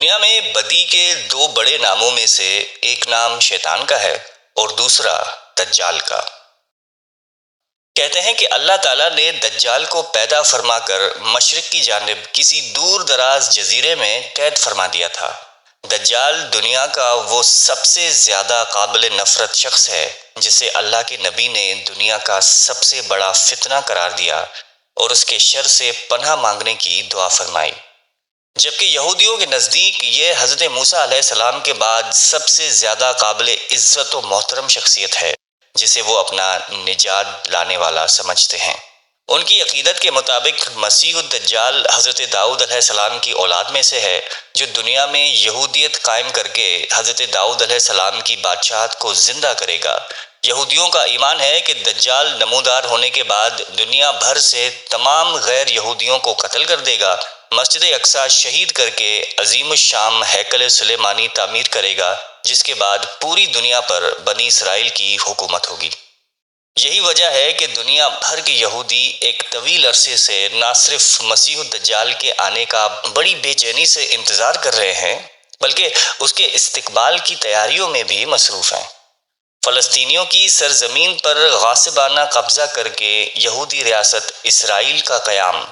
دنیا میں بدی کے دو بڑے ناموں میں سے ایک نام شیطان کا ہے اور دوسرا دجال کا۔ کہتے ہیں کہ اللہ تعالیٰ نے دجال کو پیدا فرما کر مشرق کی جانب کسی دور دراز جزیرے میں قید فرما دیا تھا۔ دجال دنیا کا وہ سب سے زیادہ قابل نفرت شخص ہے جسے اللہ کے نبی نے دنیا کا سب سے بڑا فتنہ قرار دیا اور اس کے شر سے پناہ مانگنے کی دعا فرمائی۔ جبکہ یہودیوں کے نزدیک یہ حضرت موسیٰ علیہ السلام کے بعد سب سے زیادہ قابل عزت و محترم شخصیت ہے جسے وہ اپنا نجات لانے والا سمجھتے ہیں۔ ان کی عقیدت کے مطابق مسیح الدجال حضرت داؤد علیہ السلام کی اولاد میں سے ہے جو دنیا میں یہودیت قائم کر کے حضرت داؤد علیہ السلام کی بادشاہت کو زندہ کرے گا۔ یہودیوں کا ایمان ہے کہ دجال نمودار ہونے کے بعد دنیا بھر سے تمام غیر یہودیوں کو قتل کر دے گا، مسجد اقصی شہید کر کے عظیم الشام ہیکل سلیمانی تعمیر کرے گا، جس کے بعد پوری دنیا پر بنی اسرائیل کی حکومت ہوگی۔ یہی وجہ ہے کہ دنیا بھر کے یہودی ایک طویل عرصے سے نہ صرف مسیح الدجال کے آنے کا بڑی بے چینی سے انتظار کر رہے ہیں بلکہ اس کے استقبال کی تیاریوں میں بھی مصروف ہیں۔ فلسطینیوں کی سرزمین پر غاصبانہ قبضہ کر کے یہودی ریاست اسرائیل کا قیام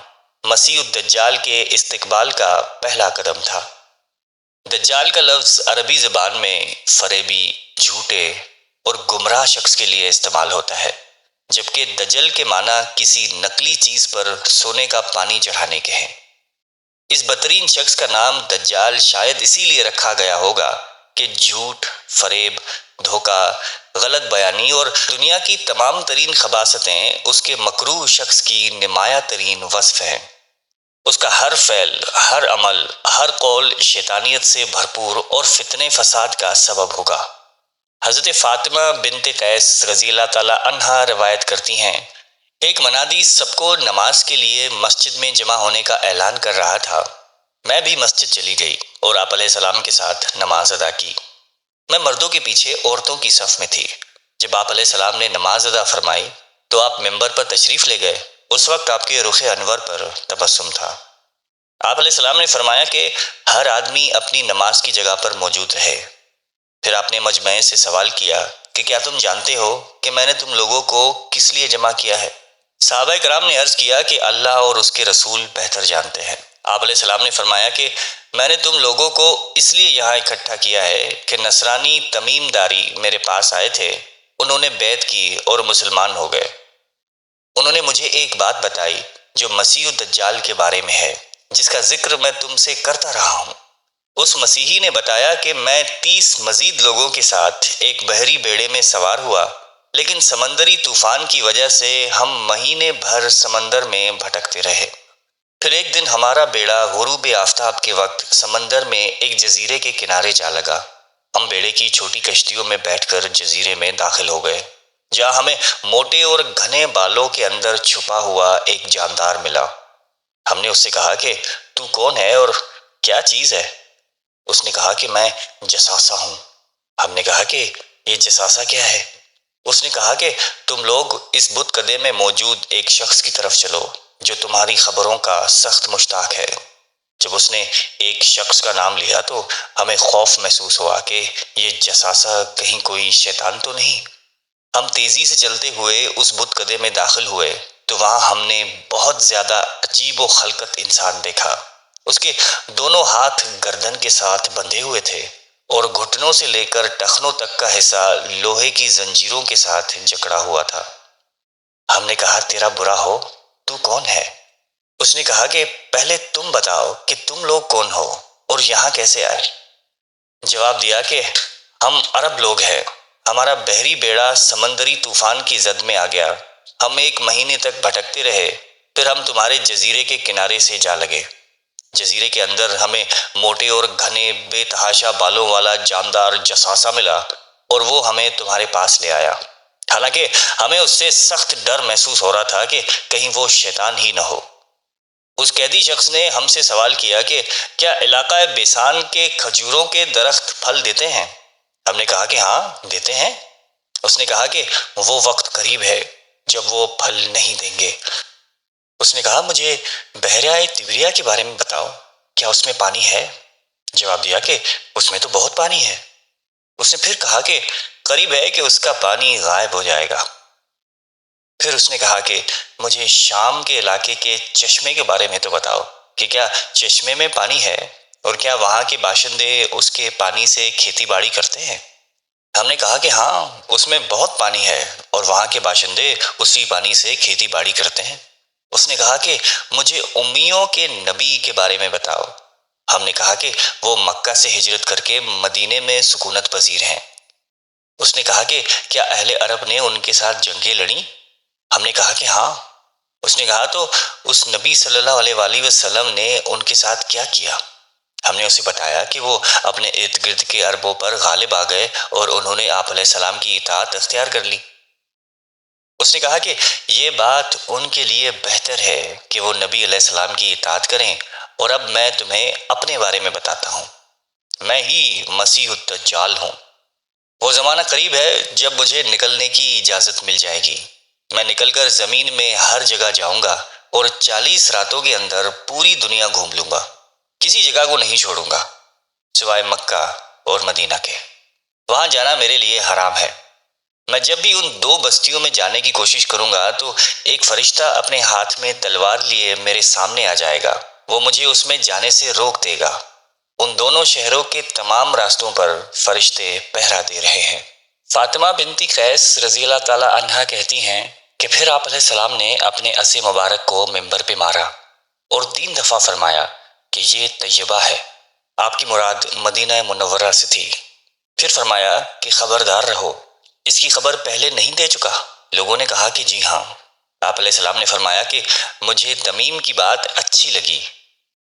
مسیح الدجال کے استقبال کا پہلا قدم تھا۔ دجال کا لفظ عربی زبان میں فریبی، جھوٹے اور گمراہ شخص کے لیے استعمال ہوتا ہے، جبکہ دجل کے معنی کسی نقلی چیز پر سونے کا پانی چڑھانے کے ہیں۔ اس بدترین شخص کا نام دجال شاید اسی لیے رکھا گیا ہوگا کہ جھوٹ، فریب، دھوکہ، غلط بیانی اور دنیا کی تمام ترین خباثتیں اس کے مکروہ شخص کی نمایاں ترین وصف ہیں۔ اس کا ہر فعل، ہر عمل، ہر قول شیطانیت سے بھرپور اور فتنے فساد کا سبب ہوگا۔ حضرت فاطمہ بنت قیس رضی اللہ تعالیٰ عنہا روایت کرتی ہیں، ایک منادی سب کو نماز کے لیے مسجد میں جمع ہونے کا اعلان کر رہا تھا۔ میں بھی مسجد چلی گئی اور آپ علیہ السلام کے ساتھ نماز ادا کی۔ میں مردوں کے پیچھے عورتوں کی صف میں تھی۔ جب آپ علیہ السلام نے نماز ادا فرمائی تو آپ ممبر پر تشریف لے گئے۔ اس وقت آپ کے رخ انور پر تبسم تھا۔ آپ علیہ السلام نے فرمایا کہ ہر آدمی اپنی نماز کی جگہ پر موجود رہے۔ پھر آپ نے مجمع سے سوال کیا کہ کیا تم جانتے ہو کہ میں نے تم لوگوں کو کس لیے جمع کیا ہے؟ صحابہ کرام نے عرض کیا کہ اللہ اور اس کے رسول بہتر جانتے ہیں۔ آپ علیہ السلام نے فرمایا کہ میں نے تم لوگوں کو اس لیے یہاں اکٹھا کیا ہے کہ نصرانی تمیم داری میرے پاس آئے تھے، انہوں نے بیعت کی اور مسلمان ہو گئے۔ انہوں نے مجھے ایک بات بتائی جو مسیح الدجال کے بارے میں ہے، جس کا ذکر میں تم سے کرتا رہا ہوں۔ اس مسیحی نے بتایا کہ میں 30 مزید لوگوں کے ساتھ ایک بحری بیڑے میں سوار ہوا، لیکن سمندری طوفان کی وجہ سے ہم مہینے بھر سمندر میں بھٹکتے رہے۔ پھر ایک دن ہمارا بیڑا غروب آفتاب کے وقت سمندر میں ایک جزیرے کے کنارے جا لگا۔ ہم بیڑے کی چھوٹی کشتیوں میں بیٹھ کر جزیرے میں داخل ہو گئے، جہاں ہمیں موٹے اور گھنے بالوں کے اندر چھپا ہوا ایک جاندار ملا۔ ہم نے اس سے کہا کہ تو کون ہے اور کیا چیز ہے؟ اس نے کہا کہ میں جساسہ ہوں۔ ہم نے کہا کہ یہ جساسہ کیا ہے؟ اس نے کہا کہ تم لوگ اس بت کدے میں موجود ایک شخص کی طرف چلو جو تمہاری خبروں کا سخت مشتاق ہے۔ جب اس نے ایک شخص کا نام لیا تو ہمیں خوف محسوس ہوا کہ یہ جساسہ کہیں کوئی شیطان تو نہیں۔ ہم تیزی سے چلتے ہوئے اس بت کدے میں داخل ہوئے تو وہاں ہم نے بہت زیادہ عجیب و خلقت انسان دیکھا۔ اس کے دونوں ہاتھ گردن کے ساتھ بندھے ہوئے تھے اور گھٹنوں سے لے کر ٹخنوں تک کا حصہ لوہے کی زنجیروں کے ساتھ جکڑا ہوا تھا۔ ہم نے کہا تیرا برا ہو، تو کون ہے؟ اس نے کہا کہ پہلے تم بتاؤ کہ تم لوگ کون ہو اور یہاں کیسے آئے؟ جواب دیا کہ ہم عرب لوگ ہیں، ہمارا بحری بیڑا سمندری طوفان کی زد میں آ گیا، ہم ایک مہینے تک بھٹکتے رہے، پھر ہم تمہارے جزیرے کے کنارے سے جا لگے۔ جزیرے کے اندر ہمیں موٹے اور گھنے بے تحاشا بالوں والا جاندار جساسہ ملا اور وہ ہمیں تمہارے پاس لے آیا، حالانکہ ہمیں اس سے سخت ڈر محسوس ہو رہا تھا کہ کہیں وہ شیطان ہی نہ ہو۔ اس قیدی شخص نے ہم سے سوال کیا کہ کیا علاقہ بیسان کے کھجوروں کے درخت پھل دیتے ہیں؟ ہم نے کہا کہ ہاں دیتے ہیں۔ اس نے کہا کہ وہ وقت قریب ہے جب وہ پھل نہیں دیں گے۔ اس نے کہا مجھے بحیرہ طبریہ کے بارے میں بتاؤ، کیا اس میں پانی ہے؟ جواب دیا کہ اس میں تو بہت پانی ہے۔ اس نے پھر کہا کہ قریب ہے کہ اس کا پانی غائب ہو جائے گا۔ پھر اس نے کہا کہ مجھے شام کے علاقے کے چشمے کے بارے میں تو بتاؤ کہ کیا چشمے میں پانی ہے اور کیا وہاں کے باشندے اس کے پانی سے کھیتی باڑی کرتے ہیں؟ ہم نے کہا کہ ہاں، اس میں بہت پانی ہے اور وہاں کے باشندے اسی پانی سے کھیتی باڑی کرتے ہیں۔ اس نے کہا کہ مجھے امیوں کے نبی کے بارے میں بتاؤ۔ ہم نے کہا کہ وہ مکہ سے ہجرت کر کے مدینے میں سکونت پذیر ہیں۔ اس نے کہا کہ کیا اہل عرب نے ان کے ساتھ جنگیں لڑیں؟ ہم نے کہا کہ ہاں۔ اس نے کہا تو اس نبی صلی اللہ علیہ وآلہ وسلم نے ان کے ساتھ کیا کیا؟ ہم نے اسے بتایا کہ وہ اپنے ارد گرد کے عربوں پر غالب آ گئے اور انہوں نے آپ علیہ السلام کی اطاعت اختیار کر لی۔ اس نے کہا کہ یہ بات ان کے لیے بہتر ہے کہ وہ نبی علیہ السلام کی اطاعت کریں، اور اب میں تمہیں اپنے بارے میں بتاتا ہوں۔ میں ہی مسیح الدجال ہوں۔ وہ زمانہ قریب ہے جب مجھے نکلنے کی اجازت مل جائے گی۔ میں نکل کر زمین میں ہر جگہ جاؤں گا اور 40 راتوں کے اندر پوری دنیا گھوم لوں گا۔ کسی جگہ کو نہیں چھوڑوں گا سوائے مکہ اور مدینہ کے۔ وہاں جانا میرے لیے حرام ہے۔ میں جب بھی ان 2 بستیوں میں جانے کی کوشش کروں گا تو ایک فرشتہ اپنے ہاتھ میں تلوار لیے میرے سامنے آ جائے گا۔ وہ مجھے اس میں جانے سے روک دے گا۔ ان دونوں شہروں کے تمام راستوں پر فرشتے پہرا دے رہے ہیں۔ فاطمہ بنت قیس رضی اللہ تعالی عنہا کہتی ہیں کہ پھر آپ علیہ السلام نے اپنے عصا مبارک کو منبر پہ مارا اور 3 دفعہ فرمایا کہ یہ طیبہ ہے۔ آپ کی مراد مدینہ منورہ سے تھی۔ پھر فرمایا کہ خبردار رہو، اس کی خبر پہلے نہیں دے چکا؟ لوگوں نے کہا کہ جی ہاں۔ آپ علیہ السلام نے فرمایا کہ مجھے تمیم کی بات اچھی لگی،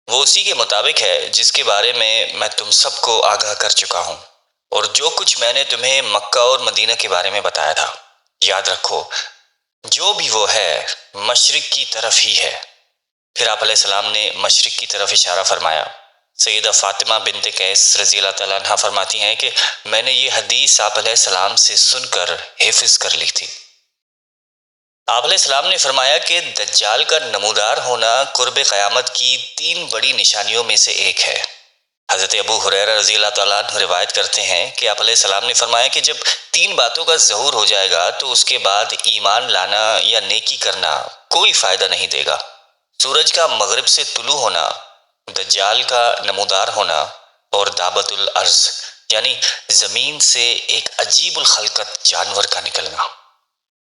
وہ اسی کے مطابق ہے جس کے بارے میں تم سب کو آگاہ کر چکا ہوں، اور جو کچھ میں نے تمہیں مکہ اور مدینہ کے بارے میں بتایا تھا۔ یاد رکھو، جو بھی وہ ہے مشرق کی طرف ہی ہے۔ پھر آپ علیہ السلام نے مشرق کی طرف اشارہ فرمایا۔ سیدہ فاطمہ بنت قیس رضی اللہ تعالیٰ عنہ فرماتی ہیں کہ میں نے یہ حدیث آپ علیہ السلام سے سن کر حفظ کر لی تھی۔ آپ علیہ السلام نے فرمایا کہ دجال کا نمودار ہونا قرب قیامت کی 3 بڑی نشانیوں میں سے ایک ہے۔ حضرت ابو ہریرہ رضی اللہ تعالیٰ عنہ روایت کرتے ہیں کہ آپ علیہ السلام نے فرمایا کہ جب 3 باتوں کا ظہور ہو جائے گا تو اس کے بعد ایمان لانا یا نیکی کرنا کوئی فائدہ نہیں دے گا۔ سورج کا مغرب سے طلوع ہونا، دجال کا نمودار ہونا، اور دابت الارض یعنی زمین سے ایک عجیب الخلقت جانور کا نکلنا۔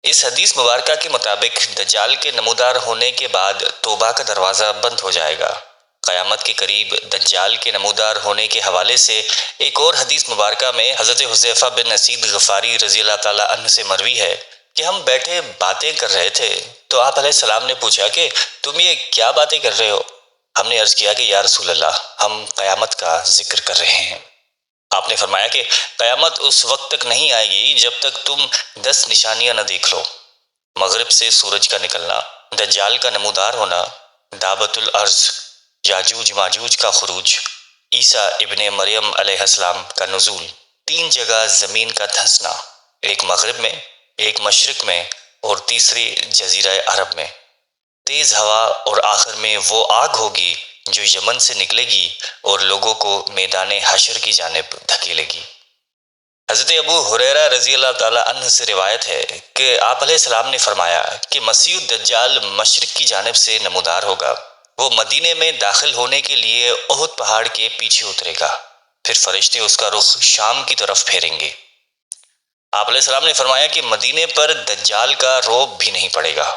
اس حدیث مبارکہ کے مطابق دجال کے نمودار ہونے کے بعد توبہ کا دروازہ بند ہو جائے گا۔ قیامت کے قریب دجال کے نمودار ہونے کے حوالے سے ایک اور حدیث مبارکہ میں حضرت حذیفہ بن اسید غفاری رضی اللہ تعالیٰ عنہ سے مروی ہے کہ ہم بیٹھے باتیں کر رہے تھے تو آپ علیہ السلام نے پوچھا کہ تم یہ کیا باتیں کر رہے ہو؟ ہم نے عرض کیا کہ یا رسول اللہ، ہم قیامت کا ذکر کر رہے ہیں۔ آپ نے فرمایا کہ قیامت اس وقت تک نہیں آئے گی جب تک تم 10 نشانیاں نہ دیکھ لو: مغرب سے سورج کا نکلنا، دجال کا نمودار ہونا، دابت الارض یاجوج ماجوج کا خروج، عیسیٰ ابن مریم علیہ السلام کا نزول، 3 جگہ زمین کا دھنسنا، ایک مغرب میں، ایک مشرق میں اور تیسری جزیرہ عرب میں، تیز ہوا، اور آخر میں وہ آگ ہوگی جو یمن سے نکلے گی اور لوگوں کو میدان حشر کی جانب دھکیلے گی۔ حضرت ابو ہریرہ رضی اللہ تعالیٰ عنہ سے روایت ہے کہ آپ علیہ السلام نے فرمایا کہ مسیح الدجال مشرق کی جانب سے نمودار ہوگا۔ وہ مدینے میں داخل ہونے کے لیے احد پہاڑ کے پیچھے اترے گا، پھر فرشتے اس کا رخ شام کی طرف پھیریں گے۔ آپ علیہ السلام نے فرمایا کہ مدینے پر دجال کا رعب بھی نہیں پڑے گا۔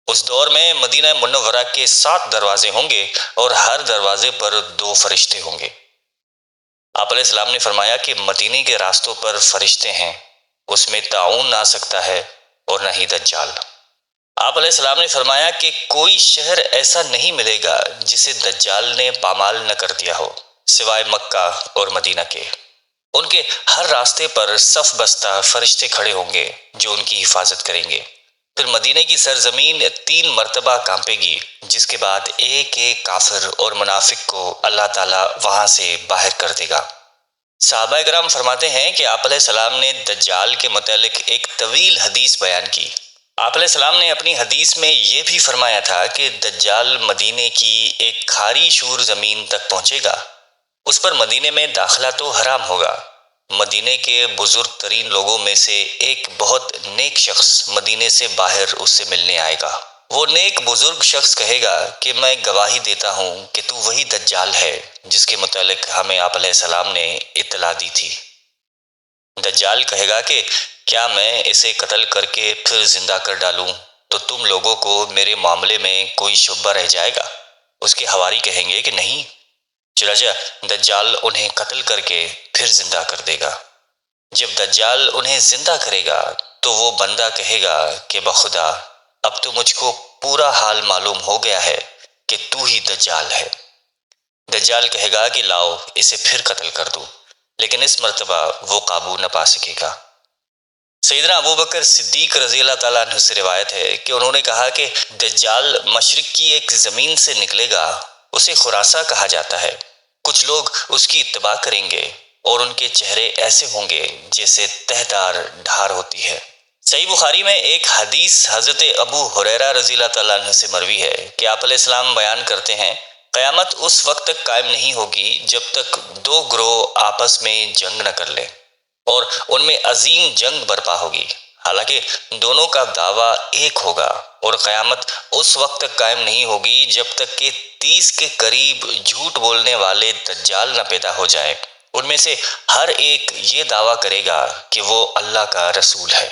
اس دور میں مدینہ منورہ کے 7 دروازے ہوں گے اور ہر دروازے پر 2 فرشتے ہوں گے۔ آپ علیہ السلام نے فرمایا کہ مدینے کے راستوں پر فرشتے ہیں، اس میں طاعون آ سکتا ہے اور نہ ہی دجال۔ آپ علیہ السلام نے فرمایا کہ کوئی شہر ایسا نہیں ملے گا جسے دجال نے پامال نہ کر دیا ہو سوائے مکہ اور مدینہ کے۔ ان کے ہر راستے پر صف بستہ فرشتے کھڑے ہوں گے جو ان کی حفاظت کریں گے۔ پھر مدینے کی سرزمین 3 مرتبہ کانپے گی، جس کے بعد ایک ایک کافر اور منافق کو اللہ تعالیٰ وہاں سے باہر کر دے گا۔ صحابہ کرام فرماتے ہیں کہ آپ علیہ السلام نے دجال کے متعلق ایک طویل حدیث بیان کی۔ آپ علیہ السلام نے اپنی حدیث میں یہ بھی فرمایا تھا کہ دجال مدینے کی ایک کھاری شور زمین تک پہنچے گا، اس پر مدینے میں داخلہ تو حرام ہوگا۔ مدینے کے بزرگ ترین لوگوں میں سے ایک بہت نیک شخص مدینے سے باہر اس سے ملنے آئے گا۔ وہ نیک بزرگ شخص کہے گا کہ میں گواہی دیتا ہوں کہ تو وہی دجال ہے جس کے متعلق ہمیں آپ علیہ السلام نے اطلاع دی تھی۔ دجال کہے گا کہ کیا میں اسے قتل کر کے پھر زندہ کر ڈالوں تو تم لوگوں کو میرے معاملے میں کوئی شبہ رہ جائے گا؟ اس کے حواری کہیں گے کہ نہیں۔ چنانچہ دجال انہیں قتل کر کے پھر زندہ کر دے گا۔ جب دجال انہیں زندہ کرے گا تو وہ بندہ کہے گا کہ بخدا اب تو مجھ کو پورا حال معلوم ہو گیا ہے کہ تو ہی دجال ہے۔ دجال کہے گا کہ لاؤ اسے پھر قتل کر دو، لیکن اس مرتبہ وہ قابو نہ پا سکے گا۔ سیدنا ابو بکر صدیق رضی اللہ تعالیٰ عنہ سے روایت ہے کہ انہوں نے کہا کہ دجال مشرق کی ایک زمین سے نکلے گا، اسے خراساں کہا جاتا ہے۔ کچھ لوگ اس کی اتباع کریں گے اور ان کے چہرے ایسے ہوں گے جیسے تہدار ڈھار ہوتی ہے۔ صحیح بخاری میں ایک حدیث حضرت ابو ہریرہ رضی اللہ تعالیٰ عنہ سے مروی ہے کہ آپ علیہ السلام بیان کرتے ہیں قیامت اس وقت تک قائم نہیں ہوگی جب تک دو گروہ آپس میں جنگ نہ کر لیں اور ان میں عظیم جنگ برپا ہوگی، حالانکہ دونوں کا دعویٰ ایک ہوگا، اور قیامت اس وقت تک قائم نہیں ہوگی جب تک کہ 30 کے قریب جھوٹ بولنے والے دجال نہ پیدا ہو جائیں۔ ان میں سے ہر ایک یہ دعویٰ کرے گا کہ وہ اللہ کا رسول ہے۔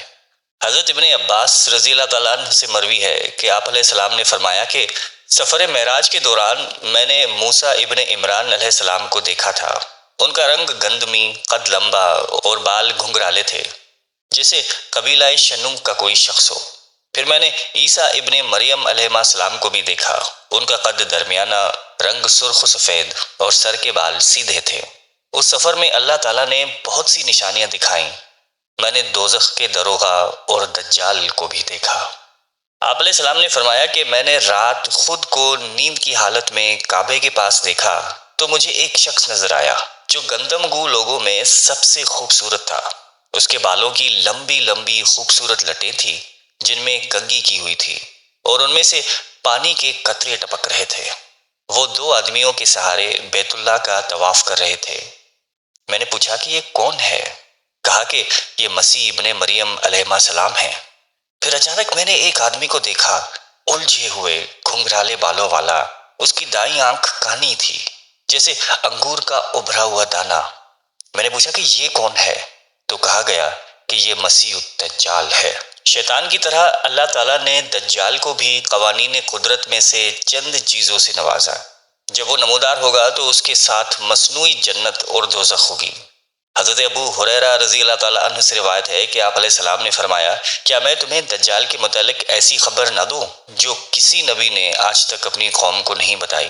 حضرت ابن عباس رضی اللہ تعالیٰ عنہ سے مروی ہے کہ آپ علیہ السلام نے فرمایا کہ سفر معراج کے دوران میں نے موسیٰ ابن عمران علیہ السلام کو دیکھا تھا۔ ان کا رنگ گندمی، قد لمبا اور بال گھنگرالے تھے، جیسے قبیلہ شنوع کا کوئی شخص ہو۔ پھر میں نے عیسیٰ ابن مریم علیہ السلام کو بھی دیکھا۔ ان کا قد درمیانہ، رنگ سرخ و سفید اور سر کے بال سیدھے تھے۔ اس سفر میں اللہ تعالیٰ نے بہت سی نشانیاں دکھائیں۔ میں نے دوزخ کے دروغہ اور دجال کو بھی دیکھا۔ آپ علیہ السلام نے فرمایا کہ میں نے رات خود کو نیند کی حالت میں کعبے کے پاس دیکھا تو مجھے ایک شخص نظر آیا جو گندم گو لوگوں میں سب سے خوبصورت تھا۔ اس کے بالوں کی لمبی لمبی خوبصورت لٹیں تھی جن میں کنگھی کی ہوئی تھی اور ان میں سے پانی کے قطرے ٹپک رہے تھے۔ وہ 2 آدمیوں کے سہارے بیت اللہ کا طواف کر رہے تھے۔ میں نے پوچھا کہ یہ کون ہے؟ کہا کہ یہ مسیح ابن مریم علیہ السلام ہیں۔ پھر اچانک میں نے ایک آدمی کو دیکھا، الجھے ہوئے گھنگرالے بالوں والا۔ اس کی دائیں آنکھ کانی تھی جیسے انگور کا ابھرا ہوا دانہ۔ میں نے پوچھا کہ یہ کون ہے؟ تو کہا گیا کہ یہ مسیح الدجال ہے۔ شیطان کی طرح اللہ تعالیٰ نے دجال کو بھی قوانین قدرت میں سے چند چیزوں سے نوازا۔ جب وہ نمودار ہوگا تو اس کے ساتھ مصنوعی جنت اور دوزخ ہوگی۔ حضرت ابو ہریرہ رضی اللہ تعالیٰ عنہ سے روایت ہے کہ آپ علیہ السلام نے فرمایا کیا میں تمہیں دجال کے متعلق ایسی خبر نہ دوں جو کسی نبی نے آج تک اپنی قوم کو نہیں بتائی؟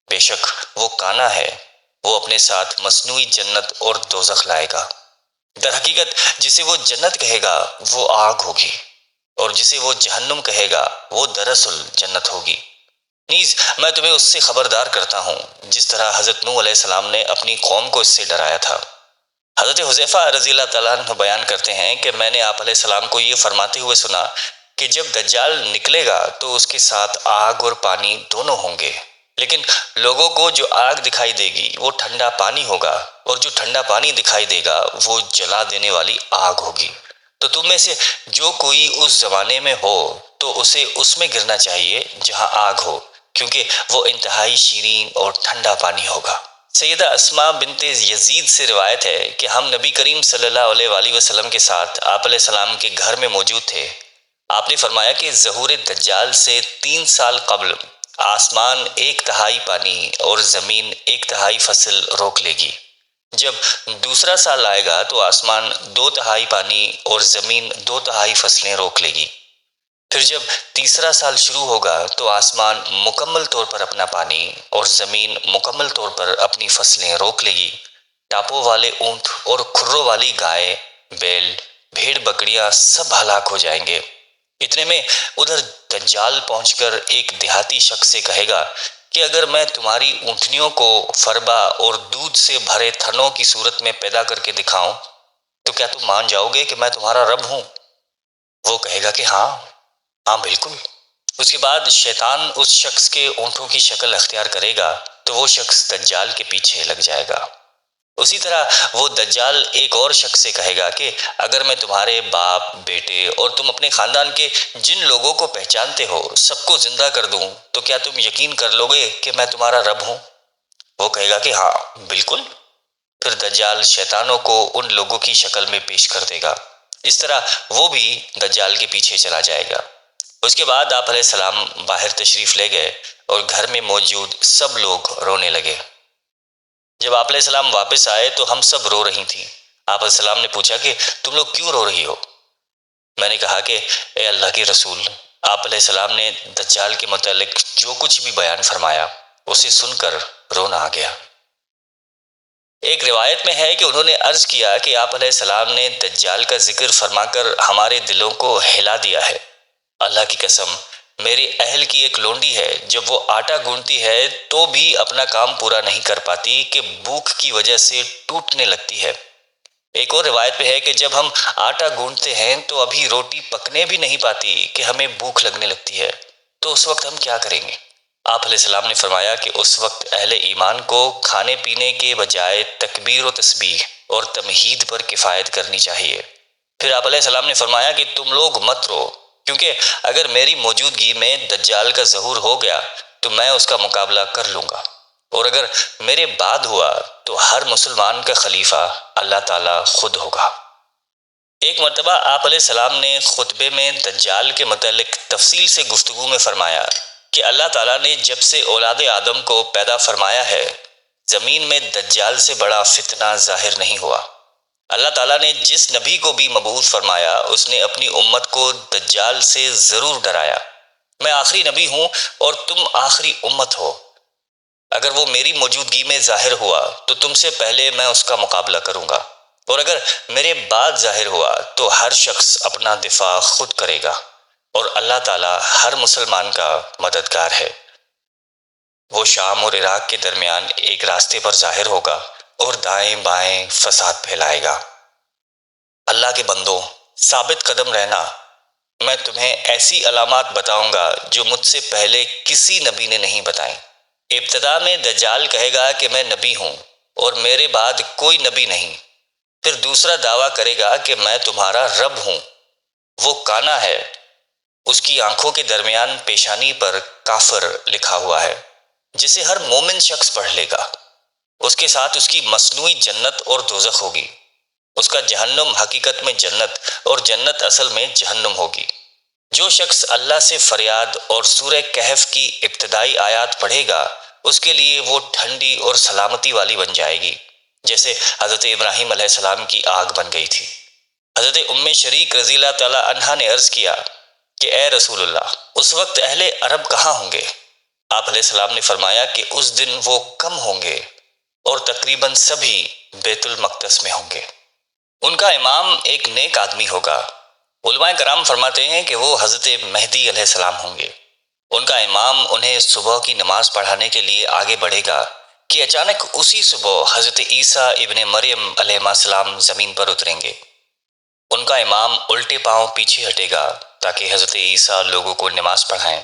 بے شک وہ کانا ہے، وہ اپنے ساتھ مصنوعی جنت اور دوزخ لائے گا۔ در حقیقت جسے وہ جنت کہے گا وہ آگ ہوگی، اور جسے وہ جہنم کہے گا وہ دراصل جنت ہوگی۔ نیز میں تمہیں اس سے خبردار کرتا ہوں جس طرح حضرت نوح علیہ السلام نے اپنی قوم کو اس سے ڈرایا تھا۔ حضرت حذیفہ رضی اللہ تعالیٰ عنہ بیان کرتے ہیں کہ میں نے آپ علیہ السلام کو یہ فرماتے ہوئے سنا کہ جب دجال نکلے گا تو اس کے ساتھ آگ اور پانی دونوں ہوں گے، لیکن لوگوں کو جو آگ دکھائی دے گی وہ ٹھنڈا پانی ہوگا، اور جو ٹھنڈا پانی دکھائی دے گا وہ جلا دینے والی آگ ہوگی۔ تو تم میں سے جو کوئی اس زمانے میں ہو تو اسے اس میں گرنا چاہیے جہاں آگ ہو، کیونکہ وہ انتہائی شیرین اور ٹھنڈا پانی ہوگا۔ سیدہ اسماء بنت یزید سے روایت ہے کہ ہم نبی کریم صلی اللہ علیہ وآلہ وسلم کے ساتھ آپ علیہ السلام کے گھر میں موجود تھے۔ آپ نے فرمایا کہ ظہور دجال سے 3 سال قبل آسمان 1/3 پانی اور زمین 1/3 فصل روک لے گی۔ جب دوسرا سال آئے گا تو آسمان 2/3 پانی اور زمین 2/3 فصلیں روک لے گی۔ پھر جب تیسرا سال شروع ہوگا تو آسمان مکمل طور پر اپنا پانی اور زمین مکمل طور پر اپنی فصلیں روک لے گی۔ ٹاپوں والے اونٹ اور کھروں والی گائے، بیل، بھیڑ بکریاں سب ہلاک ہو جائیں گے۔ اتنے میں ادھر دجال پہنچ کر ایک دیہاتی شخص سے کہے گا کہ اگر میں تمہاری اونٹنیوں کو فربا اور دودھ سے بھرے تھنوں کی صورت میں پیدا کر کے دکھاؤں تو کیا تم مان جاؤ گے کہ میں تمہارا رب ہوں؟ وہ کہے گا کہ ہاں بالکل۔ اس کے بعد شیطان اس شخص کے اونٹوں کی شکل اختیار کرے گا تو وہ شخص دجال کے پیچھے لگ جائے گا۔ اسی طرح وہ دجال ایک اور شخص سے کہے گا کہ اگر میں تمہارے باپ، بیٹے اور تم اپنے خاندان کے جن لوگوں کو پہچانتے ہو سب کو زندہ کر دوں تو کیا تم یقین کر لو گے کہ میں تمہارا رب ہوں؟ وہ کہے گا کہ ہاں بالکل۔ پھر دجال شیطانوں کو ان لوگوں کی شکل میں پیش کر دے گا۔ اس طرح وہ بھی دجال کے پیچھے چلا جائے گا۔ اس کے بعد آپ علیہ السلام باہر تشریف لے گئے اور گھر میں موجود سب لوگ رونے لگے۔ جب آپ علیہ السلام واپس آئے تو ہم سب رو رہی تھیں۔ آپ علیہ السلام نے پوچھا کہ تم لوگ کیوں رو رہی ہو؟ میں نے کہا کہ اے اللہ کے رسول، آپ علیہ السلام نے دجال کے متعلق جو کچھ بھی بیان فرمایا اسے سن کر رونا آ گیا۔ ایک روایت میں ہے کہ انہوں نے عرض کیا کہ آپ علیہ السلام نے دجال کا ذکر فرما کر ہمارے دلوں کو ہلا دیا ہے۔ اللہ کی قسم، میرے اہل کی ایک لونڈی ہے، جب وہ آٹا گوندتی ہے تو بھی اپنا کام پورا نہیں کر پاتی کہ بھوک کی وجہ سے ٹوٹنے لگتی ہے۔ ایک اور روایت میں ہے کہ جب ہم آٹا گوندتے ہیں تو ابھی روٹی پکنے بھی نہیں پاتی کہ ہمیں بھوک لگنے لگتی ہے، تو اس وقت ہم کیا کریں گے؟ آپ علیہ السلام نے فرمایا کہ اس وقت اہل ایمان کو کھانے پینے کے بجائے تکبیر و تسبیح اور تمہید پر کفایت کرنی چاہیے۔ پھر آپ علیہ السلام نے فرمایا کہ تم لوگ مت رو، کیونکہ اگر میری موجودگی میں دجال کا ظہور ہو گیا تو میں اس کا مقابلہ کر لوں گا، اور اگر میرے بعد ہوا تو ہر مسلمان کا خلیفہ اللہ تعالیٰ خود ہوگا۔ ایک مرتبہ آپ علیہ السلام نے خطبے میں دجال کے متعلق تفصیل سے گفتگو میں فرمایا کہ اللہ تعالیٰ نے جب سے اولاد آدم کو پیدا فرمایا ہے، زمین میں دجال سے بڑا فتنہ ظاہر نہیں ہوا۔ اللہ تعالیٰ نے جس نبی کو بھی مبعوث فرمایا اس نے اپنی امت کو دجال سے ضرور ڈرایا۔ میں آخری نبی ہوں اور تم آخری امت ہو۔ اگر وہ میری موجودگی میں ظاہر ہوا تو تم سے پہلے میں اس کا مقابلہ کروں گا، اور اگر میرے بعد ظاہر ہوا تو ہر شخص اپنا دفاع خود کرے گا، اور اللہ تعالیٰ ہر مسلمان کا مددگار ہے۔ وہ شام اور عراق کے درمیان ایک راستے پر ظاہر ہوگا اور دائیں بائیں فساد پھیلائے گا۔ اللہ کے بندوں، ثابت قدم رہنا۔ میں تمہیں ایسی علامات بتاؤں گا جو مجھ سے پہلے کسی نبی نے نہیں بتائیں۔ ابتدا میں دجال کہے گا کہ میں نبی ہوں اور میرے بعد کوئی نبی نہیں۔ پھر دوسرا دعویٰ کرے گا کہ میں تمہارا رب ہوں۔ وہ کانا ہے، اس کی آنکھوں کے درمیان پیشانی پر کافر لکھا ہوا ہے، جسے ہر مومن شخص پڑھ لے گا۔ اس کے ساتھ اس کی مصنوعی جنت اور دوزخ ہوگی۔ اس کا جہنم حقیقت میں جنت اور جنت اصل میں جہنم ہوگی۔ جو شخص اللہ سے فریاد اور سورہ کہف کی ابتدائی آیات پڑھے گا اس کے لیے وہ ٹھنڈی اور سلامتی والی بن جائے گی، جیسے حضرت ابراہیم علیہ السلام کی آگ بن گئی تھی۔ حضرت ام شریک رضی اللہ تعالیٰ عنہا نے عرض کیا کہ اے رسول اللہ، اس وقت اہل عرب کہاں ہوں گے؟ آپ علیہ السلام نے فرمایا کہ اس دن وہ کم ہوں گے اور تقریباً سبھی بیت المقدس میں ہوں گے۔ ان کا امام ایک نیک آدمی ہوگا۔ علماء کرام فرماتے ہیں کہ وہ حضرت مہدی علیہ السلام ہوں گے۔ ان کا امام انہیں صبح کی نماز پڑھانے کے لیے آگے بڑھے گا کہ اچانک اسی صبح حضرت عیسیٰ ابن مریم علیہ السلام زمین پر اتریں گے۔ ان کا امام الٹے پاؤں پیچھے ہٹے گا تاکہ حضرت عیسیٰ لوگوں کو نماز پڑھائیں،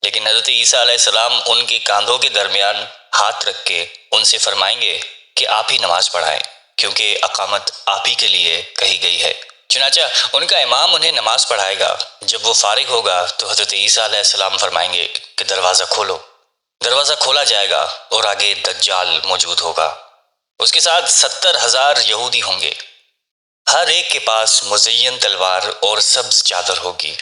لیکن حضرت عیسیٰ علیہ السلام ان کے کاندھوں کے درمیان ہاتھ رکھ کے ان سے فرمائیں گے کہ آپ ہی نماز پڑھائیں، کیونکہ اقامت آپ ہی کے لیے کہی گئی ہے۔ چنانچہ ان کا امام انہیں نماز پڑھائے گا۔ جب وہ فارغ ہوگا تو حضرت عیسیٰ علیہ السلام فرمائیں گے کہ دروازہ کھولو۔ دروازہ کھولا جائے گا اور آگے دجال موجود ہوگا۔ اس کے ساتھ 70,000 یہودی ہوں گے۔ ہر ایک کے پاس مزین تلوار اور سبز چادر ہوگی۔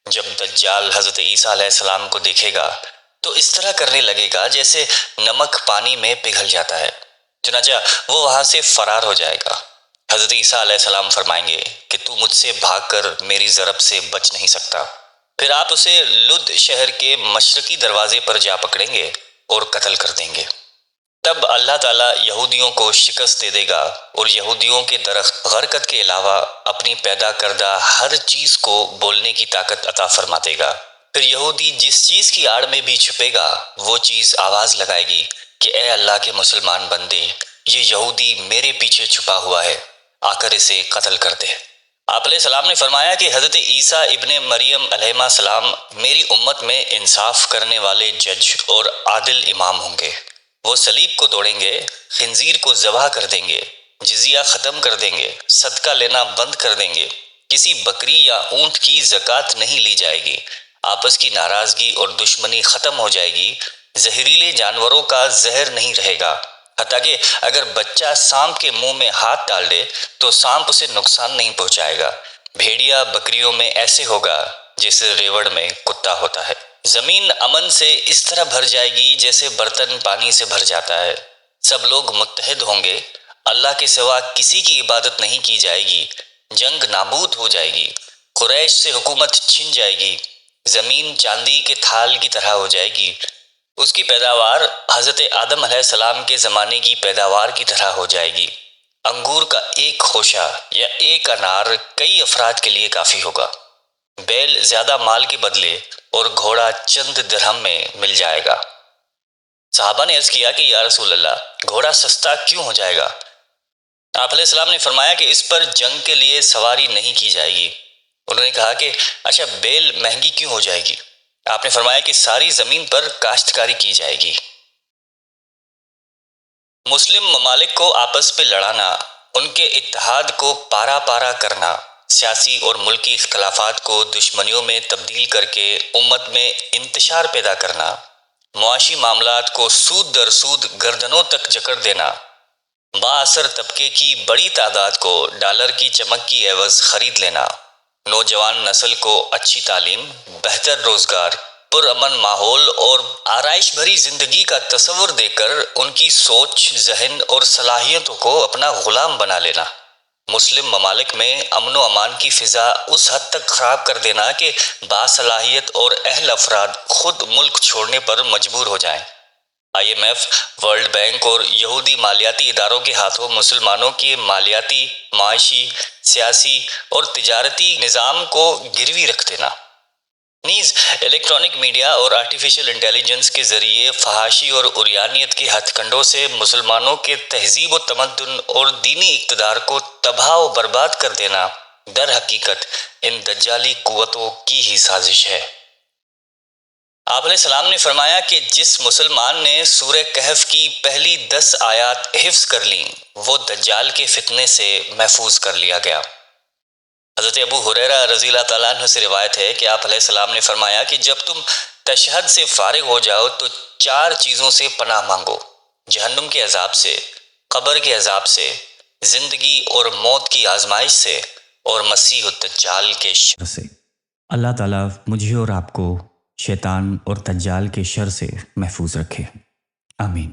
جب دجال حضرت عیسیٰ علیہ السلام کو دیکھے گا تو اس طرح کرنے لگے گا جیسے نمک پانی میں پگھل جاتا ہے، چنانچہ وہ وہاں سے فرار ہو جائے گا۔ حضرت عیسیٰ علیہ السلام فرمائیں گے کہ تو مجھ سے بھاگ کر میری ضرب سے بچ نہیں سکتا۔ پھر آپ اسے لد شہر کے مشرقی دروازے پر جا پکڑیں گے اور قتل کر دیں گے۔ تب اللہ تعالیٰ یہودیوں کو شکست دے دے گا اور یہودیوں کے درخت غرقت کے علاوہ اپنی پیدا کردہ ہر چیز کو بولنے کی طاقت عطا فرما دے گا۔ پھر یہودی جس چیز کی آڑ میں بھی چھپے گا وہ چیز آواز لگائے گی کہ اے اللہ کے مسلمان بندے، یہ یہودی میرے پیچھے چھپا ہوا ہے، آ کر اسے قتل کر دے۔ آپ علیہ السلام نے فرمایا کہ حضرت عیسیٰ ابن مریم علیہ السلام میری امت میں انصاف کرنے والے جج اور عادل امام ہوں گے۔ وہ صلیب کو توڑیں گے، خنزیر کو ذبح کر دیں گے، جزیہ ختم کر دیں گے، صدقہ لینا بند کر دیں گے، کسی بکری یا اونٹ کی زکوٰۃ نہیں لی جائے گی، آپس کی ناراضگی اور دشمنی ختم ہو جائے گی، زہریلے جانوروں کا زہر نہیں رہے گا، حتیٰ کہ اگر بچہ سانپ کے منہ میں ہاتھ ڈال دے تو سانپ اسے نقصان نہیں پہنچائے گا، بھیڑیا بکریوں میں ایسے ہوگا جیسے ریوڑ میں کتا ہوتا ہے، زمین امن سے اس طرح بھر جائے گی جیسے برتن پانی سے بھر جاتا ہے، سب لوگ متحد ہوں گے، اللہ کے سوا کسی کی عبادت نہیں کی جائے گی، جنگ نابود ہو جائے گی، قریش سے حکومت چھن جائے گی، زمین چاندی کے تھال کی طرح ہو جائے گی، اس کی پیداوار حضرت آدم علیہ السلام کے زمانے کی پیداوار کی طرح ہو جائے گی، انگور کا ایک خوشہ یا ایک انار کئی افراد کے لیے کافی ہوگا، بیل زیادہ مال کے بدلے اور گھوڑا چند درہم میں مل جائے گا۔ صحابہ نے عرض کیا کہ یا رسول اللہ، گھوڑا سستا کیوں ہو جائے گا؟ آپ علیہ السلام نے فرمایا کہ اس پر جنگ کے لیے سواری نہیں کی جائے گی۔ انہوں نے کہا کہ اچھا بیل مہنگی کیوں ہو جائے گی؟ آپ نے فرمایا کہ ساری زمین پر کاشتکاری کی جائے گی۔ مسلم ممالک کو آپس پہ لڑانا، ان کے اتحاد کو پارا پارا کرنا، سیاسی اور ملکی اختلافات کو دشمنیوں میں تبدیل کر کے امت میں انتشار پیدا کرنا، معاشی معاملات کو سود در سود گردنوں تک جکڑ دینا، بااثر طبقے کی بڑی تعداد کو ڈالر کی چمک کی عوض خرید لینا، نوجوان نسل کو اچھی تعلیم، بہتر روزگار، پرامن ماحول اور آرائش بھری زندگی کا تصور دے کر ان کی سوچ، ذہن اور صلاحیتوں کو اپنا غلام بنا لینا، مسلم ممالک میں امن و امان کی فضا اس حد تک خراب کر دینا کہ باصلاحیت اور اہل افراد خود ملک چھوڑنے پر مجبور ہو جائیں۔ IMF، ورلڈ بینک اور یہودی مالیاتی اداروں کے ہاتھوں مسلمانوں کے مالیاتی، معاشی، سیاسی اور تجارتی نظام کو گروی رکھ دینا، نیز الیکٹرانک میڈیا اور آرٹیفیشل انٹیلیجنس کے ذریعے فحاشی اور عریانیت کے ہتھ کنڈوں سے مسلمانوں کے تہذیب و تمدن اور دینی اقتدار کو تباہ و برباد کر دینا در حقیقت ان دجالی قوتوں کی ہی سازش ہے۔ آپ علیہ السلام نے فرمایا کہ جس مسلمان نے سورہ کہف کی پہلی 10 آیات حفظ کر لیں وہ دجال کے فتنے سے محفوظ کر لیا گیا۔ حضرت ابو ہریرہ رضی اللہ تعالیٰ عنہ سے روایت ہے کہ آپ علیہ السلام نے فرمایا کہ جب تم تشہد سے فارغ ہو جاؤ تو 4 چیزوں سے پناہ مانگو: جہنم کے عذاب سے، قبر کے عذاب سے، زندگی اور موت کی آزمائش سے، اور مسیح الدجال کے شر سے۔ اللہ تعالیٰ مجھے اور آپ کو شیطان اور دجال کے شر سے محفوظ رکھے، آمین۔